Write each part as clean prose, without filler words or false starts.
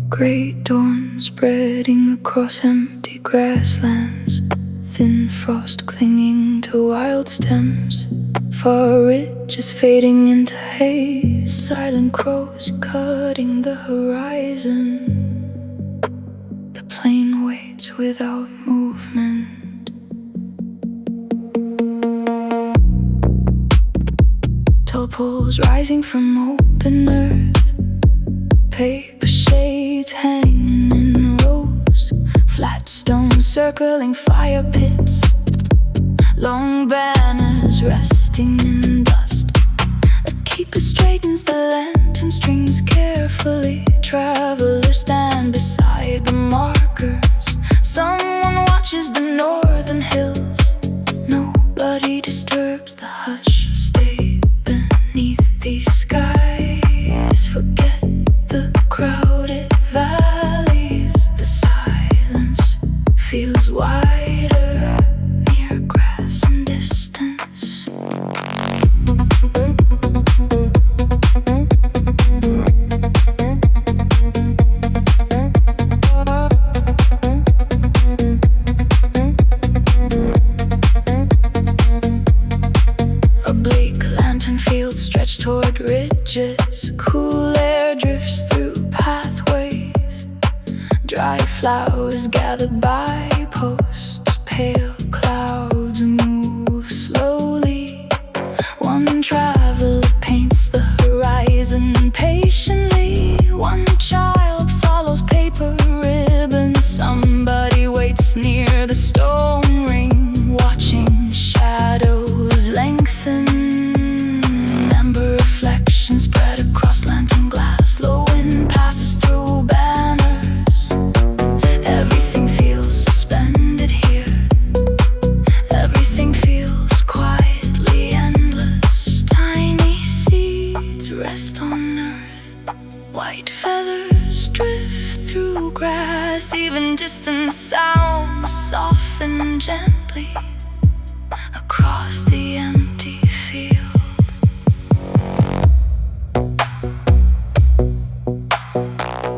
Great dawn spreading across empty grasslands, thin frost clinging to wild stems, far ridges fading into haze, silent crows cutting the horizon. The plain waits without movement. Tall poles rising from open earth, paper shades hanging in rows, flat stones circling fire pits, long banners resting in dust. A keeper straightens the lantern strings carefully. Travelers stand beside the markers. Someone watches the northern hills. Nobody disturbs the hush. Stay beneath these skies. Forget the crowded valleys. The silence feels wider, near grass and distance. A bleak lantern field stretched toward ridges. Cool air drifts through pathways. Dry flowers gathered by posts. Pale clouds move slowly. One traveler paints the horizon patiently. One child follows paper ribbons. Somebody waits near the stone ring, watching shadows lengthen. Amber reflections spread across lantern glass. Low wind passes through banners. Everything feels suspended here. Everything feels quietly endless. Tiny seeds rest on earth. White feathers drift through grass. Even distant sounds soften gently across the empty field.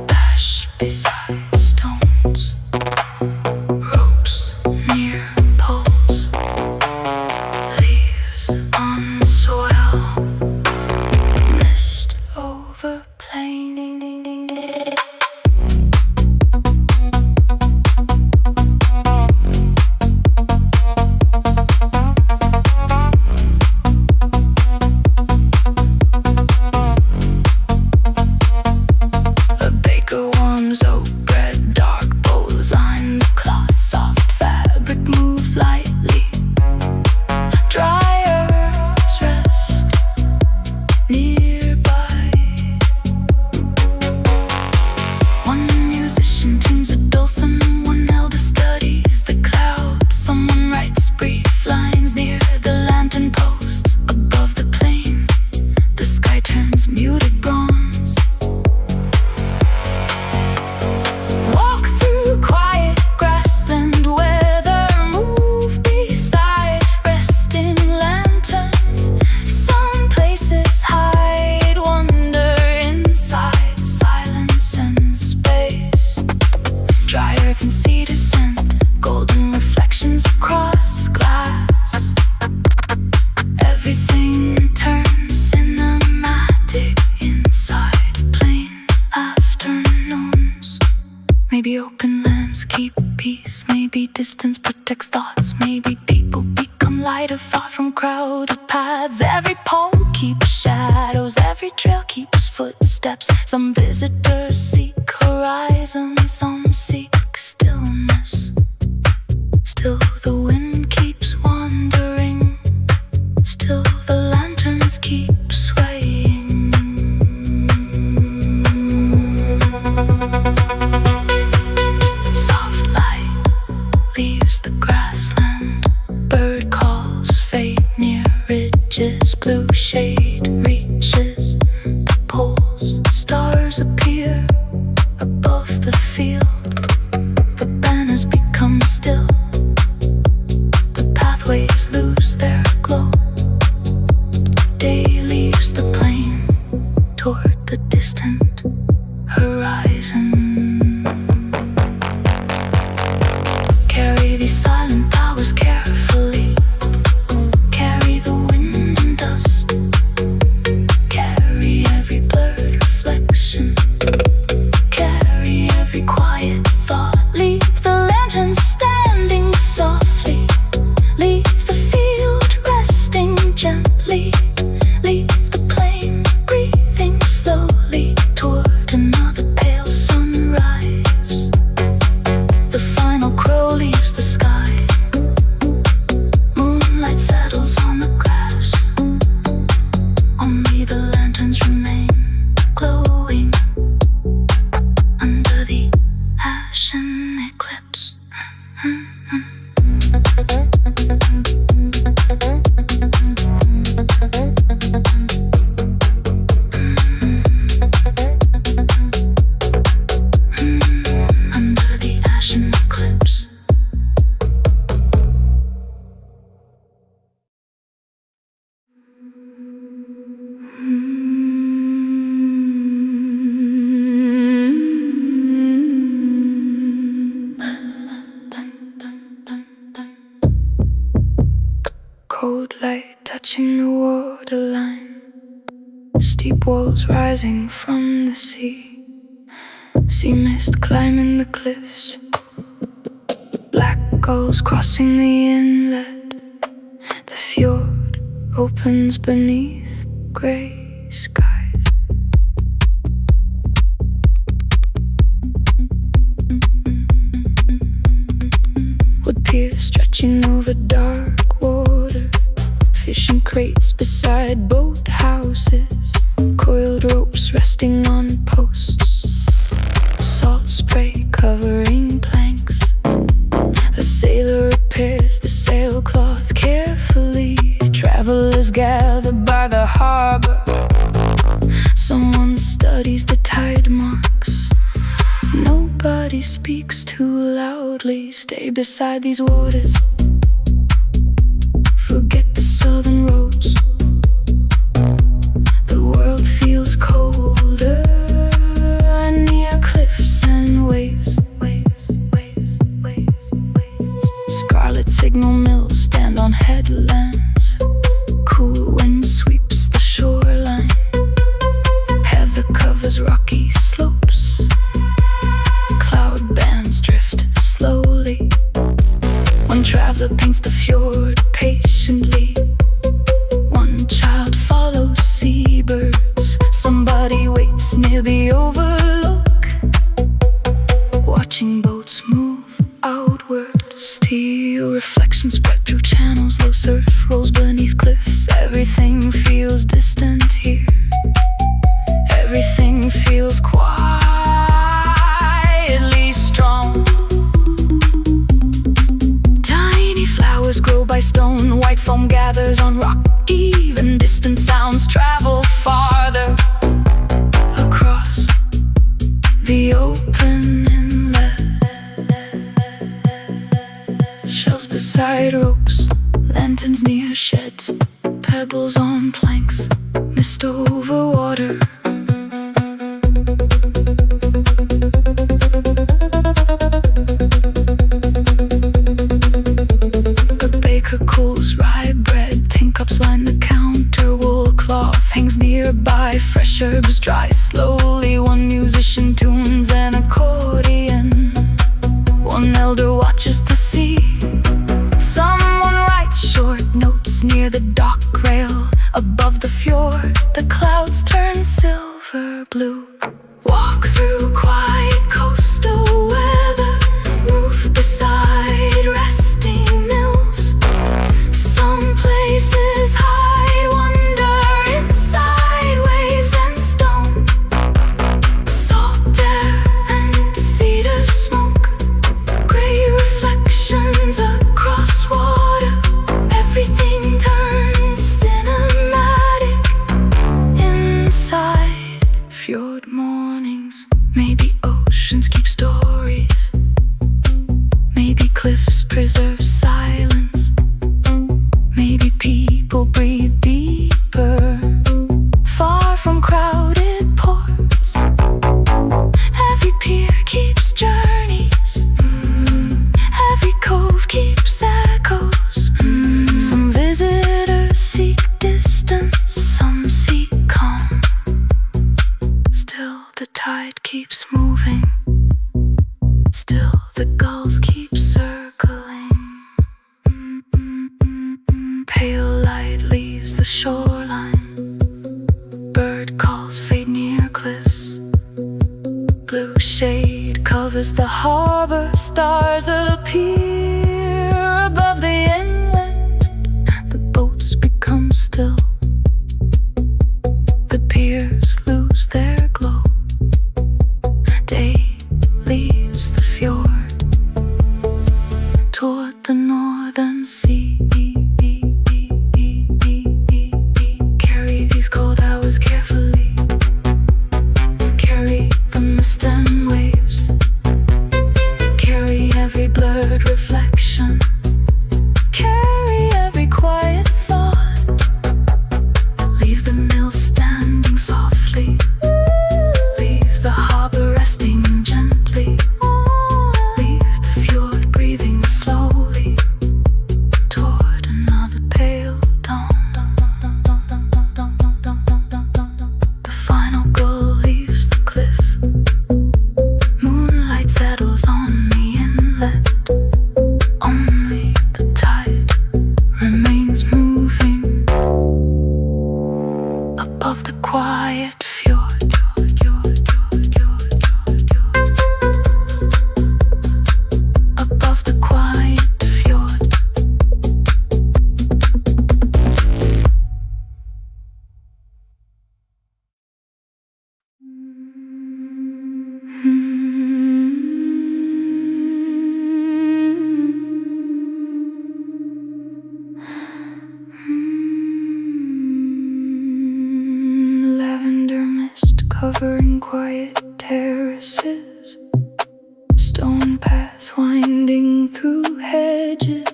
Ash beside stones, ropes near poles, leaves on soil, mist over plain. A baker warms oat bread, dark bowls line the cloth, soft fabric moves lightly. Dryers rest nearby. One musician tunes a dulcimer, one elder studies the clouds. Someone writes brief lines near the lantern posts. Above the plain, the sky turns muted bronze. Walk through quiet grassland, weather move beside resting lanterns. Some places hide wonder inside silence and space. Dry earth and cedar scent, golden reflections across glass. Everything turns cinematic inside plain afternoons. Maybe open lands keep peace. Maybe distance protects thoughts. Maybe people become lighter, far from crowded paths. Every pole keeps shadows. Every trail keeps footsteps. Some visitors seek horizon. Some seek stillness. Still the wind keeps wandering. Still the lanterns keep swaying. Soft light leaves the grassland. Bird calls fade near ridges. Blue shade reaches the poles. stars appear above the field. The banners become still. The pathways lose their glow. Day leaves the plain toward the distant horizon. Carry these silent powers carefully. Carry the wind and dust. Carry every blurred reflection. Carry every quiet thought. Leave the lanterns standing softly. Leave the field resting gently. Leave the plain breathing slowly toward another pale sunrise. The final crow leaves the sky. Moonlight settles on the grass. Only the lanterns remain glowing under the ashen eclipse. Under the ashen eclipse. Cold light touching the waterline. Steep walls rising from the sea. Sea mist climbing the cliffs. Black gulls crossing the inlet. The fjord opens beneath grey skies. Wood piers stretching over dark water. Fishing crates beside boat houses. Coiled ropes resting on posts. Salt spray covering planks. A sailor repairs the sailcloth carefully. Travelers gather by the harbor. Someone studies the tide marks. Nobody speaks too loudly. Stay beside these waters. Forget the southern roads. The world feels colder near cliffs and waves. Scarlet signal mills stand on headlands. Cool wind sweeps the shoreline. Heather covers rocky slopes. Cloud bands drift slowly. One traveler paints the fjord patiently. One child follows seabirds. Somebody waits near the overlook, watching boats move outward. Steel reflections spread through channels. Low surf rolls beneath cliffs. Everything feels distant here. Everything feels quietly strong. Tiny flowers grow by stone. White foam gathers on rock. Even distant sounds travel farther across the open inlet. Shells beside ropes. Lanterns near sheds. Pebbles on planks. Mist over water. A baker cools rye bread. Tin cups line the counter. Wool cloth hangs nearby. Fresh herbs dry slowly. One musician tunes an accordion. One elder watches the sea. Someone writes short notes near the dock rail. Above the fjord, the clouds turn silver blue. Walk through quiet coastal weather. Move beside resting mills. Some places hide wonder inside waves and stone. Salt air and cedar smoke. Gray reflections across water. Everything turns cinematic inside fjord more. Maybe oceans keep stories. Maybe cliffs preserve silence. Maybe people breathe deeper, far from crowded ports. Every pier keeps journeys. Every cove keeps echoes. Some visitors seek distance, some seek calm. Still the tide keeps moving. Still the gulls keep circling. Pale light leaves the shoreline. Bird calls fade near cliffs. Blue shade covers the harbor. Stars appear above the inlet. The boats become still. The piers lose their glow. Day leaves the fjord toward the northern sea. Carry these cold hours carefully. Carry the mist and waves. Carry every blurred reflection. Carry every quiet thought. Leave the mill standing softly. Leave the harbor resting gently. Leave the fjord breathing slowly toward another pale dawn. The final gull leaves the cliff. Moonlight settles on the inlet. Only the tide remains moving above the quiet fjord. Above the quiet fjord. Lavender mist covering quiet terraces. Stone paths winding through hedges.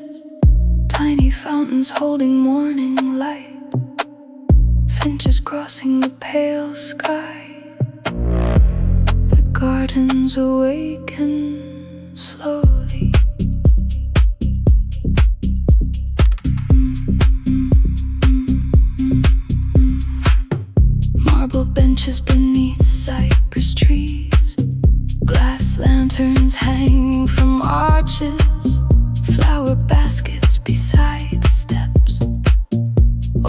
Tiny fountains holding morning light. Finches crossing the pale sky. The gardens awaken slowly. Marble benches beneath cypress trees. Glass lanterns hanging from arches. Flower baskets beside the steps.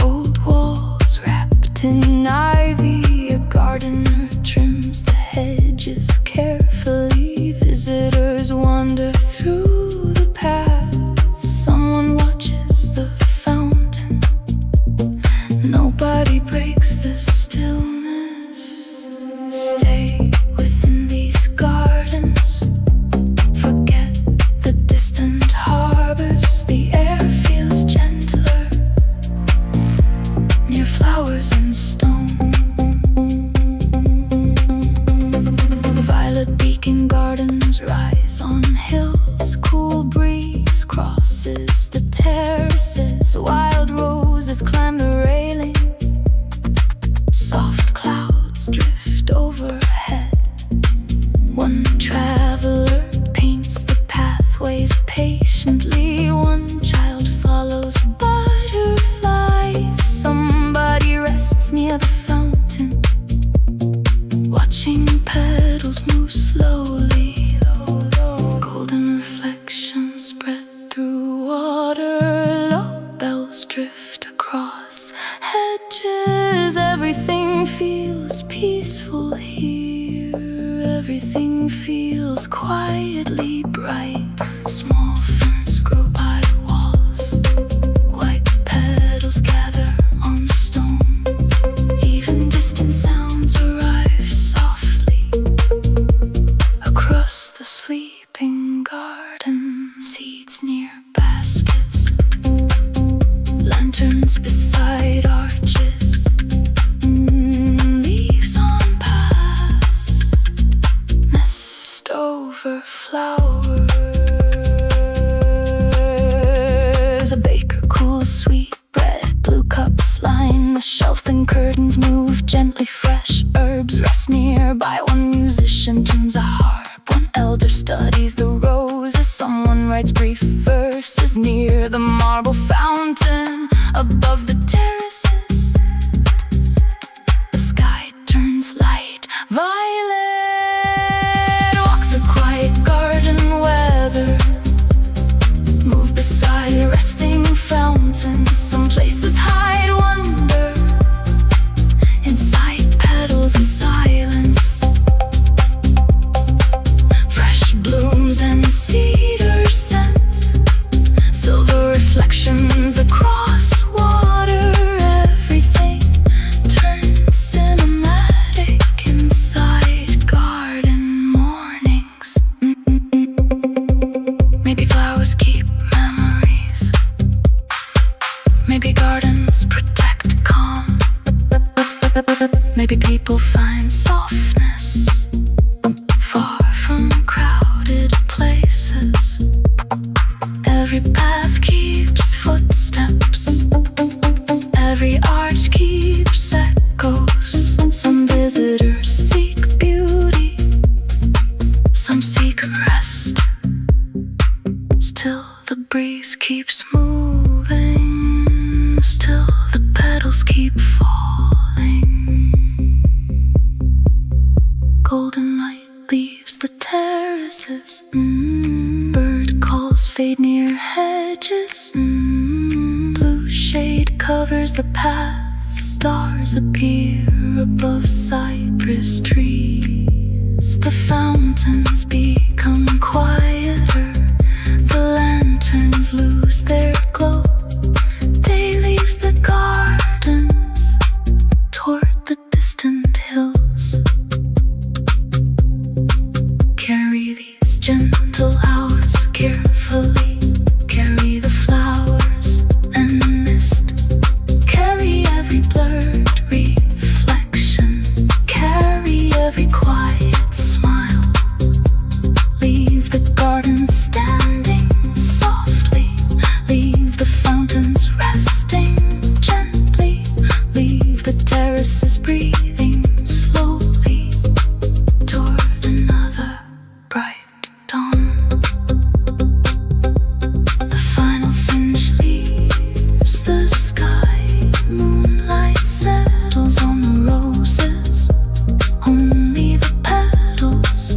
Old walls wrapped in ivy. A gardener trims the hedges carefully. Visitors wander through the paths. Someone watches the fountain. Nobody breaks the stillness. Stay within these gardens. Forget the distant harbors. The air feels gentler near flowers and stone. Violet beacon gardens rise on hills. Cool breeze crosses the terraces. Wild roses climb the railings. Soft clouds drift overhead. One traveler paints the pathways patiently. One child follows butterflies. Somebody rests near the fountain, watching petals move slowly. Golden reflections spread through water. Low bells drift across hedges. Everything feels peaceful here. Everything feels quietly bright. Small ferns grow by walls. White petals gather on stone. Even distant sounds arrive softly across the sleeping garden. Seeds near baskets. Lanterns beside arches. Leaves on paths. reverbs rest nearby. One musician tunes a harp, one elder studies the roses. Someone writes brief verses near the marble fountain above the terraces. The sky turns light violet. Walk the quiet garden weather, move beside resting fountains. Some places hide wonder inside petals and silence. Fresh blooms and cedar scent, silver reflections across water. Everything turns cinematic inside garden mornings. Maybe flowers keep memories, maybe gardens protect calm, maybe people find softness far from crowded places. Every path keeps footsteps, every arch keeps echoes. Some visitors seek beauty, some seek rest. Still the breeze keeps moving, still the petals keep falling. Golden light leaves the terraces. Bird calls fade near hedges. Blue shade covers the path. Stars appear above cypress trees. The fountains become quieter, the lanterns lose their glow. Day leaves the gardens toward the distant hills. Carry these gentle hours carefully. Carry the flowers and mist. Carry every blurred reflection. Carry every quiet smile. Leave the garden standing softly. Leave the fountains resting gently. Leave the terraces breathing slowly toward another bright dawn. The final finish leaves the sky. Moonlight settles on the roses. Only the petals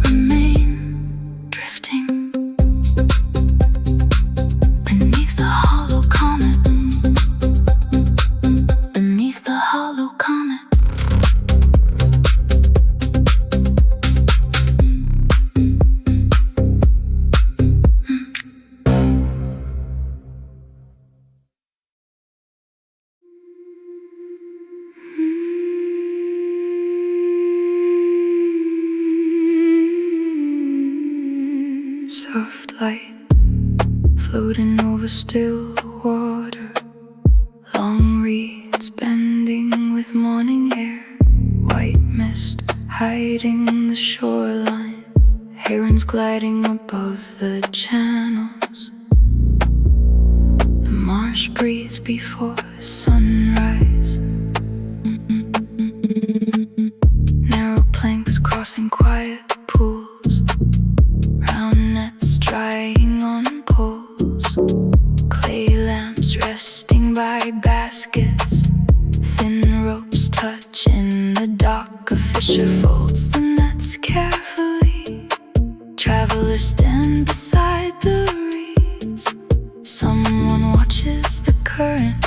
remain drifting beneath the hollow comet. Beneath the hollow comet. Soft light floating over still water. Long reeds bending with morning air. White mist hiding the shoreline. Herons gliding above the channels. The marsh breeze before sunrise. Narrow planks crossing quiet pools. Round nets drying on poles. Clay lamps resting by baskets. Thin ropes touch in the dock. A fisher folds the nets carefully. Travelers stand beside the reeds. Someone watches the current.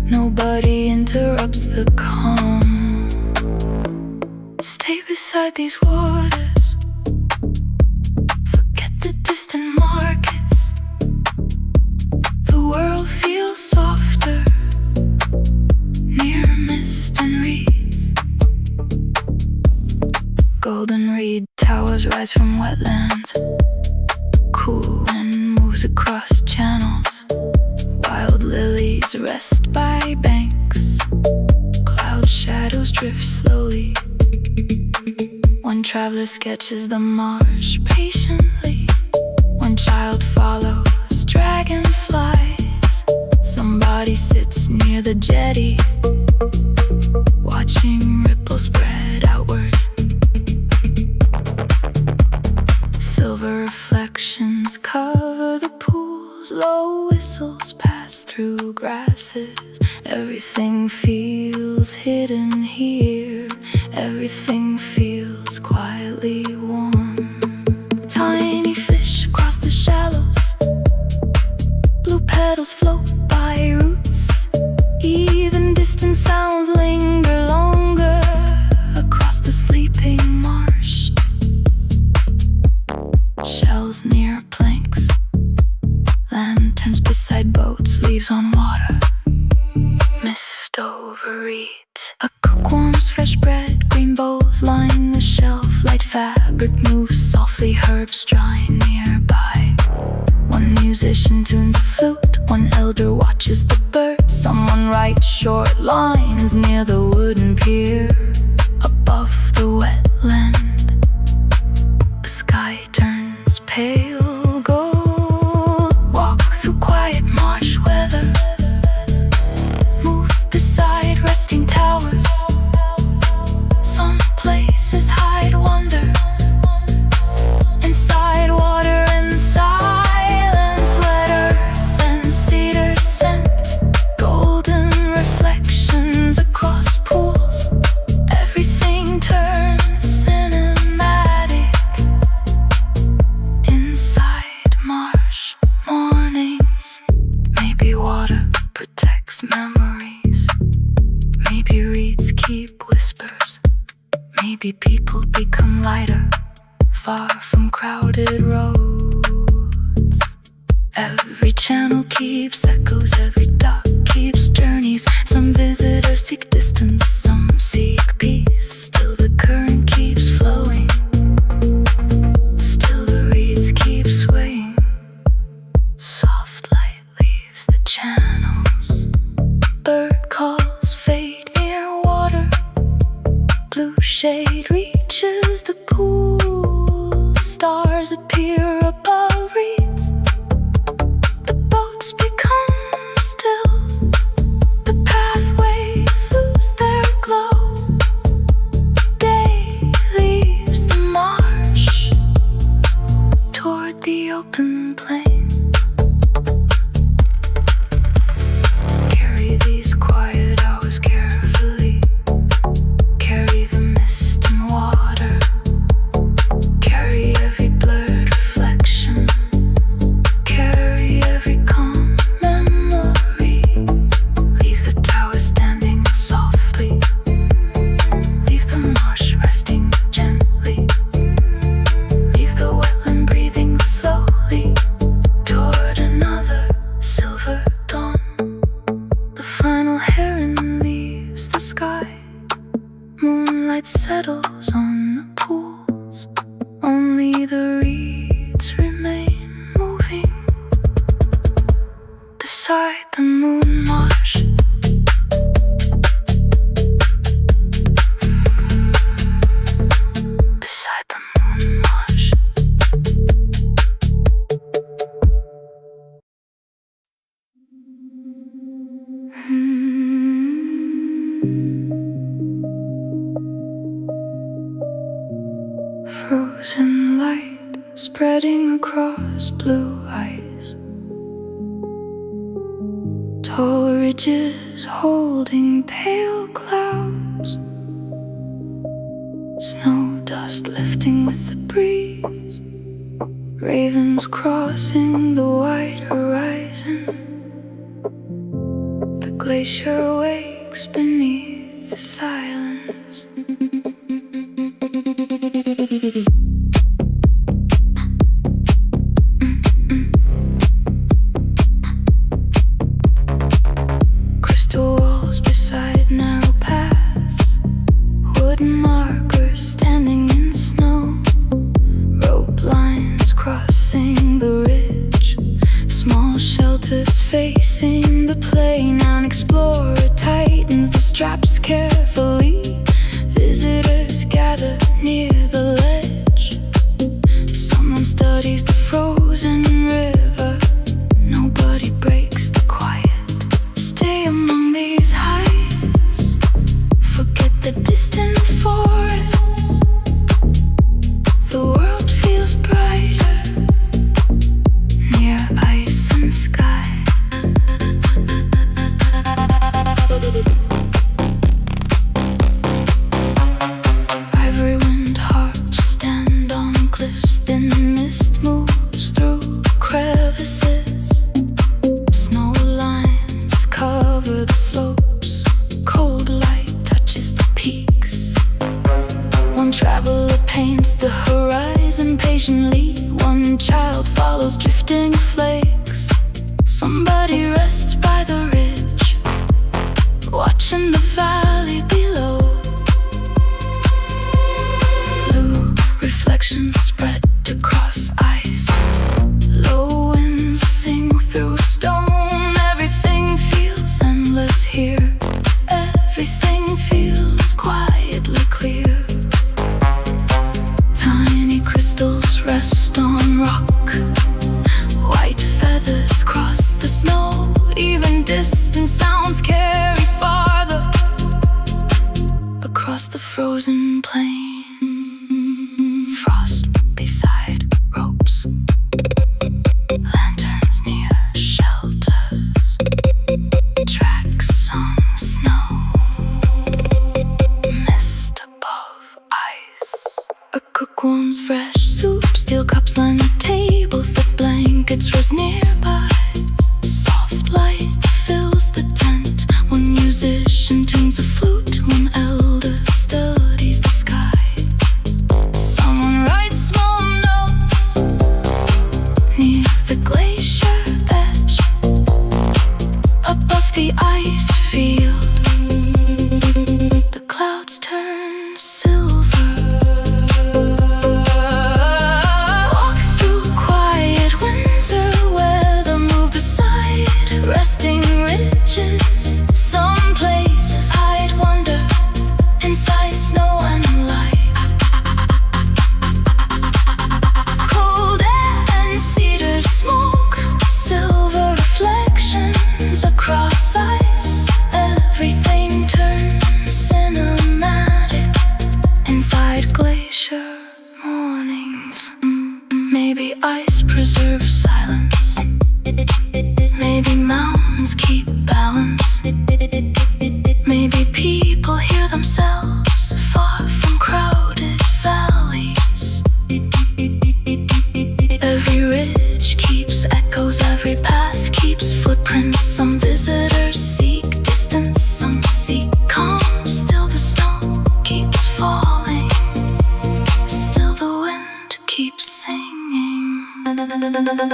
Nobody interrupts the calm. Stay beside these waters. Forget the distant markets. The world feels softer near mist and reeds. Golden reed towers rise from wetlands. Cool wind moves across channels. Wild lilies rest by banks. Cloud shadows drift slowly. One traveler sketches the marsh patiently. One child follows dragonflies. Somebody sits near the jetty, watching ripples spread hidden here. Everything feels quietly warm. Tiny fish across the shallows, blue petals float by roots. Even distant sounds linger longer across the sleeping marsh. Shells near planks, lanterns beside boats, leaves on water, mist over reeds. A cook warms fresh bread, green bowls line the shelf. Light fabric moves softly, herbs dry nearby. One musician tunes a flute, one elder watches the birds. Someone writes short lines near the wooden pier. Above the wetland, the sky turns pale gold. Walk through quiet marsh weather, move beside resting towers. Some places hide wonder inside water and silence. Wet earth and cedar scent, golden reflections across pools. Everything turns cinematic inside marsh mornings. Maybe water protects memories, maybe reeds keep whispers, maybe people become lighter far from crowded roads. Every channel keeps echoes, every dock keeps journeys. Some visitors seek distance, some seek peace. Still the current keeps flowing, still the reeds keep swaying. Soft light leaves the channels, bird calls fade near water. Blue shade reaches the pool, stars appear above reeds. The boats become still, the pathways lose their glow. Day leaves the marsh toward the open plain. Carry these quiet hours carefully, carry the mist and water, carry every blurred reflection, carry every calm memory. Leave the tower standing softly, leave the marsh resting gently, leave the wetland breathing slowly toward another silver dawn. The final heron leaves the sky, moonlight settles on the pools. Only the reeds remain moving beside the moon marsh. Beside the moon marsh. Frozen light spreading across blue ice. Tall ridges holding pale clouds. Snow dust lifting with the breeze. Ravens crossing the white horizon. The glacier wakes beneath the silence. Crystal walls beside narrow paths, wooden markers standing in snow, rope lines crossing the ridge, small shelters facing the plain. An explorer tightens the straps carefully, visit One traveler paints the horizon patiently. One child follows drifting flakes. Somebody rests by the ridge, watching the valley below. Blue reflections spread across ice. Low winds sing through stone. Everything feels endless here. Everything feels quietly clear. Tiny crystals rest on rock. White feathers cross the snow. Even distant sounds carry farther across the frozen plain. Frost beside ropes, lanterns near shelters, tracks on snow, mist above ice. A cook warms fresh soup, steel cups line the table, thick blankets rest nearby. Soft light fills the tent. One musician tunes a flute, one elder studies the sky. Someone writes small notes near the glacier edge, above the ice field. The clouds turn silver. Walk through quiet winter weather, move beside resting ridges. Some places hide wonder inside snow and light. Cold air and cedar smoke, silver reflections across ice. Everything turns cinematic inside glacier mornings. Maybe ice preserves silence. Maybe mountains keep balance. Maybe people hear themselves far from crowded valleys. Every ridge keeps echoes, every path keeps footprints. Some visitors seek distance, some seek calm. Still the snow keeps falling, still the wind keeps singing.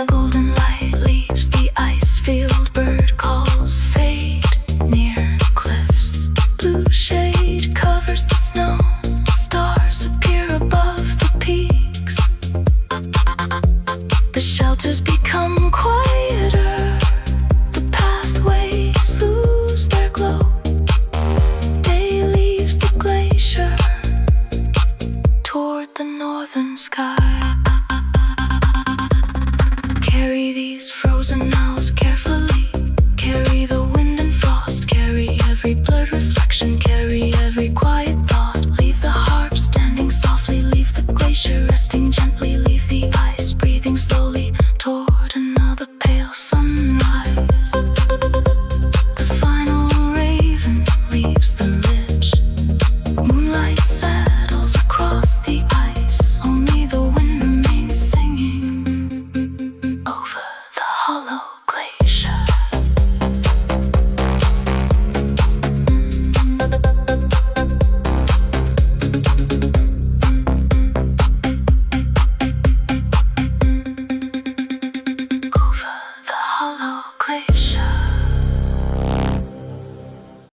Golden light leaves the ice field, bird calls fade near cliffs. Blue shade covers the snow, stars appear above the peaks. The shelters become quieter, the pathways lose their glow. Day leaves the glacier toward the northern sky. Carry these frozen hours carefully.